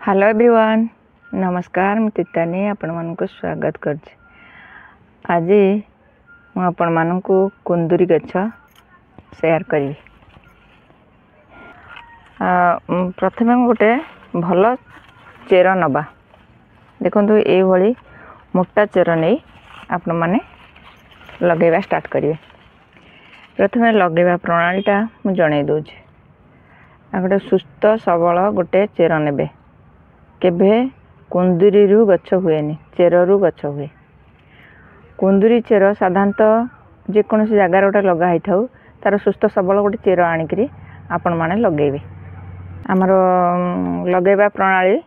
Hello everyone, नमस्कार। मैं तितानी आपण मानक स्वागत कर। आज आपण मानक कुंदुरी गछ शेयर करी। प्रथमे गोटे भल चेर नबा। देखो ये मोटा चेर नहीं आपण माने लगेवा स्टार्ट करिए। प्रथमे लगेवा प्रणालीटा मु जणे दूचे। गोटे सुस्थ सबल गोटे चेर नेबे। केभे कुंदुरी रु गछ हुएनी, चेर रु गछ हुए। कुंदुरी चेर साधारणतः जेकोसी जगार गोटे लगा ही था तार सुस्थ सबल गोटे चेर आणिकी आपण मैंने लगेबे। आमर लगेबा प्रणाली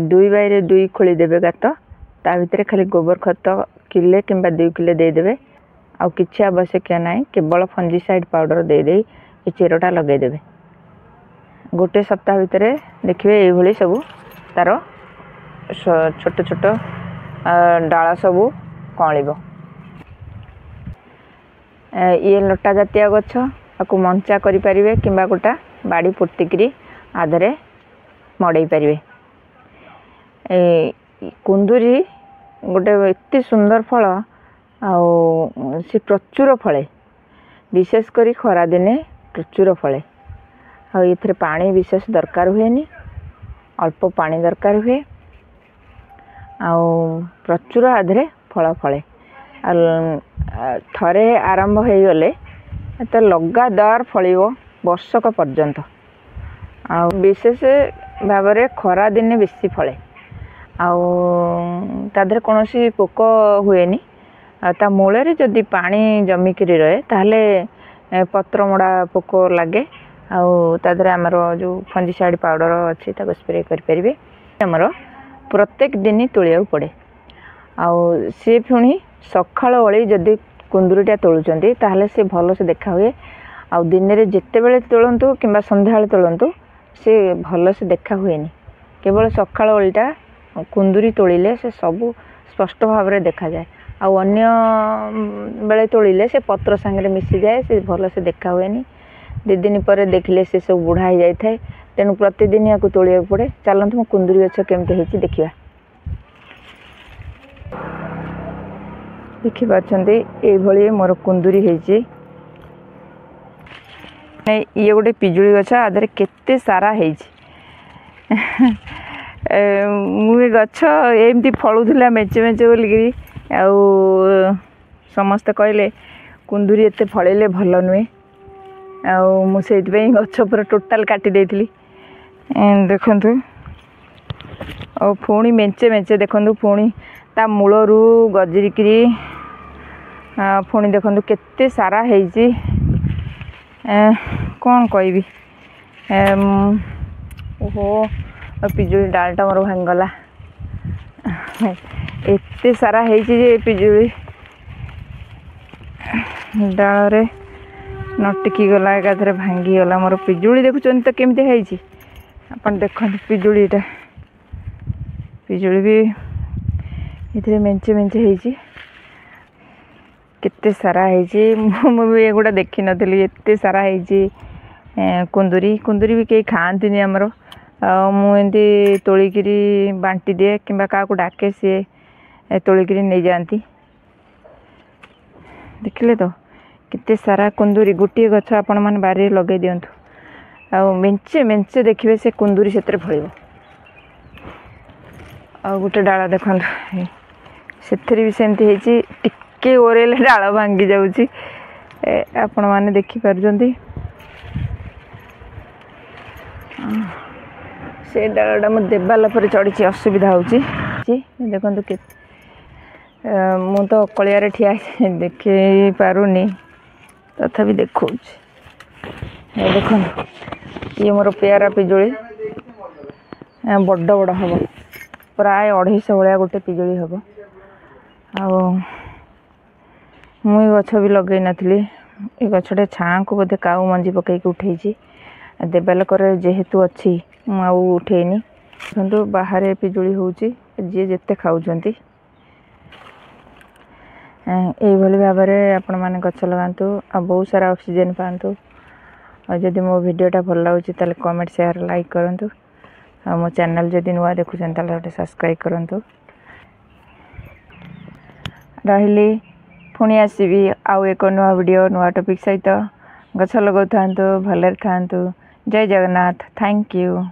2 बाई 2 खोली देबे गात। ता भितर खाली गोबर खत किले किंबा 2 किले देदेवे। आउ किछि आवश्यक ना, केवल फंजीसाइड पाउडर दे दे ये चेरटा लगे देबे। गोटे सप्ताह भितर देखिए ये सब तार छोट छोट डाल सब कौलिब। ये लटा जातीय गछ आपको मंचा करें कि गोटा बाड़ी पोतिकी आधे मड़े पारे। कुंदुरी गोटे एत सुंदर फल सी प्रचुर फले, विशेषकर खरा दिने प्रचुर फले। ये पानी विशेष दरकार हुए, अल्प पानी दरकार हुए, प्रचुर आधे फल फले। थरे आरंभ हो गले तो लगातार फल वर्षक पर्यंत। विशेष भाव में खरा दिने बेसी फले। आधे कौन सी पोक हुए ता मूल जदि पानी जमिक रहे ताहले पत्र मोड़ा पोक लगे। आधे आमर जो फंजीसाइड पाउडर अच्छी स्प्रे करें। आमर प्रत्येक दिन तोलिया पड़े। सी पुणी सकाल ओली जदि कुंदुरीटा तोलुंट ताहले से भल से देखा हुए। दिन में जिते बड़े तोलतु कि संध्या तोलतु से भल से देखा हुए। केवल सकाल ओलीटा कुंदुरी तोलिले से सब स्पष्ट भाव में देखा जाए। अन्य बेले तोलिले से पत्र सांगे मिसी जाए, से भल से देखा हुए। 2 दिन पर देखिले से सब बुढ़ा हो जाए। तेणु प्रतिदिन या तोलिया पड़े। चलते मो कुंदुरी गछ केमती होती देखा। देखिपे ये मोर कुंदुरी होती। ये गोटे पिजुली गछ आधे केते सारा मुझे गछ एमती फलुला मेचे मेचे बोलिकी। समस्ते कहले कुंदुरी एत फलैले भल नुहे। मुझे गछ पूरा टोटाल काटी देती। देखु पुणी मेचे मेचे देखु पुणी ता मूलरू गजरिकी पुणी देखु केते सारा होती। कौन कहबी। ओहो पिजुली डालटा मोर भांगला। एते सारा होती पिजुली डाल नटिकी गला एकाधरे भांगी गला मोर पिजुली। देखुं तो केमती है अपन देखो पिजुलीटा। पिजुली भी ये मेंचे मेंचे होती केते सारा होती। मुझे एगुड़ा देखी नी एते सारा होती कुंदुरी। कुंदुरी भी कहीं खाती आमर। मुझे तोलिकी बांटी दिए कि क्या डाके सी तोलिकी नहीं जाती। देखिले तो केते सारा कुंदुरी। गोटे गछ आपण मैंने बारी लगे दिंतु। मेंचे मेंचे देखिए से कुंदुरी से फल। गोटे डाल देखो से भी सेमती होती। टिके ओरेले डाल भांगी जाऊँगी। आपण मैंने देखिपार से डालटा मो देवाल पर चढ़ी असुविधा होची। देखो मु तो कलियारे ठिया देखी पारुनी तथापि देखो। देखो ये मोर पेयारा पिजुली बड़ बड़ हम प्राय 250 भाया गोटे पिजुली हम। मुई गछ भी लगे नी। ये गछटे छाँ को बोधे काऊ मंजी पकई उठे देवाल कर जेहेतु अच्छी उठेनी। देखो बाहर पिजुली होची जी जिते खाऊँच। यही भाव में आपण मैंने गछ लगातु आ बहुत सारा ऑक्सीजन पातु। जदि मो वीडियोटा भल लगे कमेंट शेयर लाइक करूँ। मो चैनल जदि नुआ देखुं गोटे सब्सक्राइब करूँ रही पुणी आसबि आउ एक नुआ वीडियो नुआ टॉपिक सहित गछ लगाऊ था भलरे था। जय जगन्नाथ। Thank you.